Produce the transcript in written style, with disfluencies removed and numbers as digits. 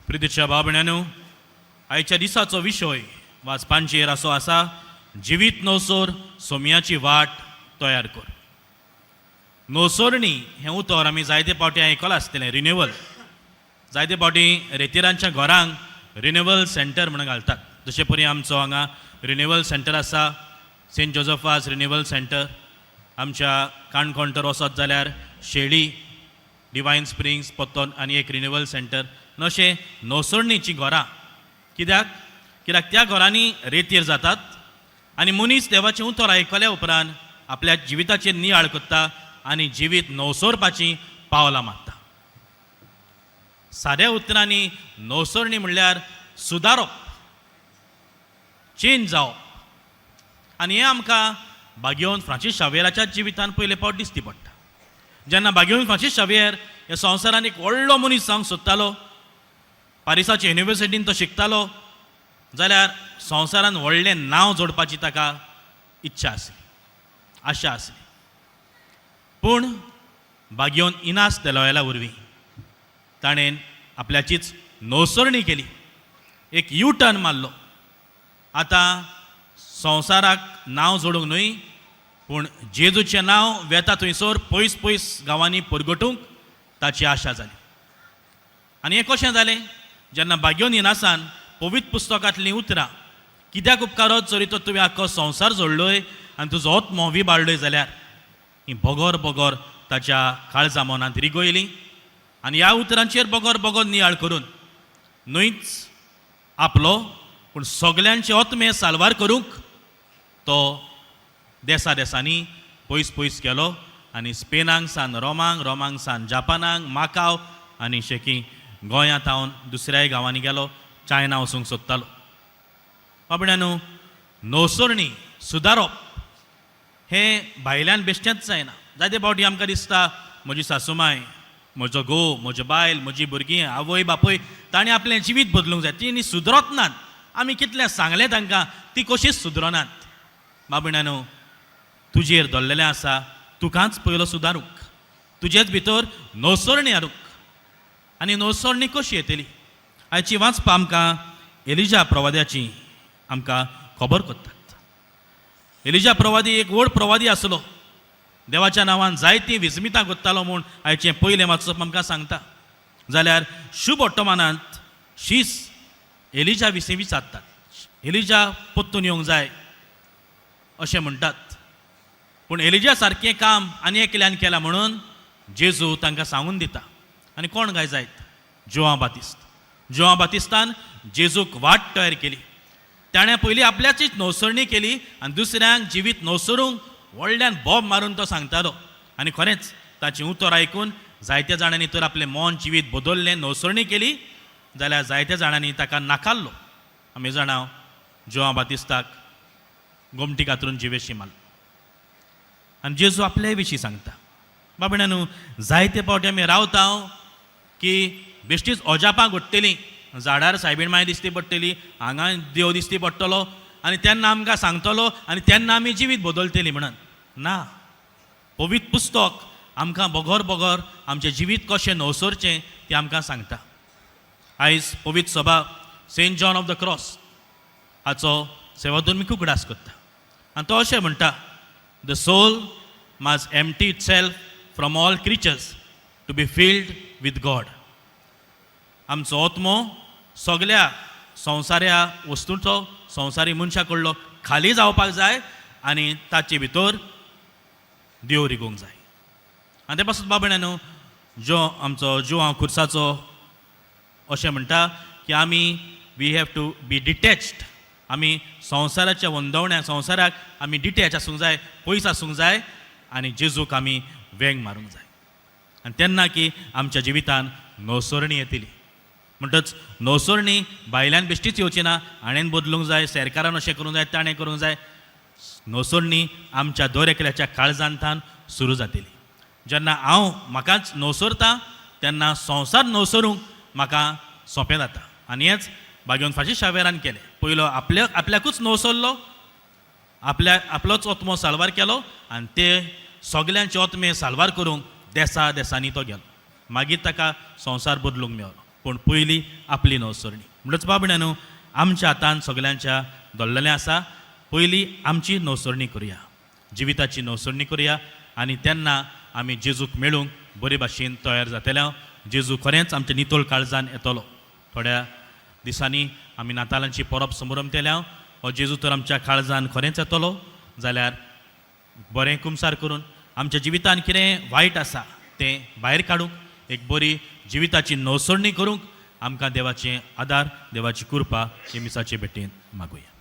प्रितीच्या बाबण्यानो, आयच्या दिसाचो विशय वाचपांचेर असो आसा, जिवीत नवसोर सोमयाची वाट तयार कर. नवसोरणी हें उतर आमी जायते फावटी आयकलां आसतलें. रिन्युवल जायते फावटी रेतीरांच्या घरांक रिन्युवल सेंटर म्हणून घालतात. जशे परी आमचो हांगा रिन्युवल सेंटर आसा, सेंट जोझफास रिन्युवल सेंटर. आमच्या काणकोण तर वचत जाल्यार शेळी, डिवायन स्प्रिंग्स, पोत्तोन आनी एक रिन्युवल सेंटर. अशें नवसोरणीचीं घरां. कित्याक त्या घरांनी रेतीर जातात आनी मनीस देवाचें उतर आयकल्या उपरांत आपल्या जिविताचेर नियाळ कोत्ता आनी जिवीत नवसोरपाची पावलां मारता. साद्या उतरांनी नवसोरणी म्हणल्यार सुदारप, चेंज जावप. आनी हें आमकां बागयोन फ्रांसीस शावेराच्या जिवितांत पयले फावट दिश्टी पडटा. जेन्ना बागयोन फ्रांसीस शावेर ह्या संवसारान एक व्हडलो मनीस जावंक सोदतालो, पारिसाच्या युनिवर्सिटीन तो शिकतालो, जाल्यार संवसारान व्हडलें नांव जोडपाची ताका इच्छा आसली, आशा आसली. पूण बागयोन इनास देलॉयला वरवीं ताणें आपल्याचीच नवसोरणी केली, एक यू टर्न मारलो. आतां संवसाराक नांव जोडूंक न्हय, पूण जेजूचें नांव वेता थंयसर पयस पयस गांवांनी परगटूंक ताची आशा जाली. आनी हें कशें जालें, जेन्ना बागयोन इनासान पवित्र पुस्तकांतलीं उतरां कित्याक उपकारत जरी तर तुवें आख्खो संवसार जोडलोय आनी तुजो आत्मो विबाळलोय जाल्यार ही बोगोर बोगोर ताच्या काळजा मनांत रिगोयली. आनी ह्या उतरांचेर बोगोर बोगोर नियाळ करून न्हयच आपलो पूण सगल्यांचे आत्मे साल्वार करूंक तो देसा देसांनी पयस पयस गेलो आनी स्पेनाक सान रोमांक, रोमांक सान जापानाक, माकाव आनी शेकी गोंयांत हांव दुसऱ्याय गांवांनी गेलो, चायना वचूंक सोदतालो. बाबड्यानो, नवसोरणी सुदारप हें भायल्यान बेश्टेंच जायना. जायते फावटी आमकां दिसता म्हजी सासूमाय, म्हजो घोव, म्हजी बायल, म्हजीं भुरगीं, आवय बापूय ताणें आपलें जिवीत बदलूंक जाय. तीं सुदरत नात. आमी कितलें सांगलें तांकां, तीं कशींच सुदरनात. बाबड्यानो, तुजेर दल्लेलें आसा, तुकांच पयलो सुदारूंक, तुजेच भितर नवसोरणी हाडूंक. आनी नवसोरणी कशी येतली? आयची वाचपां आमकां एलिजा प्रवाद्याची आमकां खबर करतात. एलिजा प्रवादी एक व्हड प्रवादी आसलो, देवाच्या नांवान जायतीं विस्मितां करतालो म्हूण आयचें पयलें वाचप आमकां सांगता. जाल्यार शुभ वर्तमानांत शीस एलिजा विशीं विचारतात. एलिजा परतून येवंक जाय अशें म्हणटात. पूण एलिजा सारकें काम आनी एकल्यान केलां म्हणून जेजू तांकां सांगून दिता. आनी कोण काय जायत? जोआ बातिस्त. जोआ बातिस्तान जेजूक वाट तयार केली. ताणें पयलीं आपल्याचीच नवसोरणी केली आनी दुसऱ्यांक जिवीत नवसरूंक व्हडल्यान बोब मारून तो सांगतालो. आनी खरेंच ताचें उतर आयकून जायत्या जाणांनी तर आपलें मन जिवीत बदल्लें, नवसोरणी केली. जाल्यार जायत्या जाणांनी ताका नाकारलो. आमी जाणां जोआ बातिस्ताक गोमटी कातरून जिवेशी मारलो. आनी जेजू आपल्या विशीं सांगता. बाबड्यानो, जायते फावटी आमी रावता की बेश्टीच अजापां घडटलीं, झाडार सायबीण माय दिसती पडटली, हांगा देव दिसती पडटलो आनी तेन्ना आमकां सांगतलो आनी तेन्ना आमी जिवीत बदलतलीं म्हणून. ना, पवित्र पुस्तक आमकां बोगोर बोगोर आमचें जिवीत कशें नवसोरचें तें आमकां सांगता. आयज पवित्र सभा saint John of the cross हाचो सेवाधर्मीक उगडास करता. आनी तो अशें म्हणटा, the soul must empty itself from all creatures to be filled with God. आमचो आत्मो सगल्या संवसाऱ्या वस्तूंचो, संवसारी मनशा कडलो खाली जावपाक जाय आनी ताचे भितर देव रिगोवंक जाय. आनी ते पासून बाबड्यानो, आमचो जोआ खुर्साचो अशें म्हणटा की आमी वी हॅव टू बी डिटॅच्ड. आमी संवसाराच्या वंदवण्या संवसाराक आमी डिटॅच आसूंक जाय, पयस आसूंक जाय आनी जेजूक आमी वेंग मारूंक जाय. आनी तेन्ना की आमच्या जिवितान नवसोरणी येतली. म्हणटच नवसोरणी भायल्यान बेश्टीच येवची ना, हाणें बदलूंक जाय, सरकारान अशें करूंक जाय, ताणें करूंक जाय. नवसोरणी आमच्या दर एकल्याच्या काळजांतान सुरू जातली. जेन्ना हांव म्हाकाच नवसोरता तेन्ना संवसार नवसरूंक म्हाका सोंपें जाता. आनी हेंच बागयोन फ्रांसीस शावेरान केलें. पयलो आपल्याकूच नवसरलो, आपलोच आत्मो साल्वार केलो आनी ते सगल्यांचे आत्मे साल्वार करूंक देसा देसांनी तो गेलो. मागीर ताका संवसार बदलूंक मेळलो. पूण पयली आपली नवसरणी. म्हणटच बाबड्यानो, आमच्या हातान सगल्यांच्या दल्लेलें आसा. पयली आमची नवसरणी करुया, जिविताची नवसरणी करुया, आनी तेन्ना आमी जेजूक मेळूंक बरे भाशेन तयार जातले. जेजू खरेंच आमच्या नितोळ काळजान येतलो. थोड्या दिसांनी आमी नातालांची परब समारंभ हो जेजू तर आमच्या काळजान खरेंच येतलो जाल्यार बरें कुमसार करून आमच्या जिवितान कितें वायट आसा तें भायर काडूंक, एक बरी जिविताची नवसरणी करूंक आमकां देवाचें आदार, देवाची कृपा हे मिसाचे भेटेन मागुया.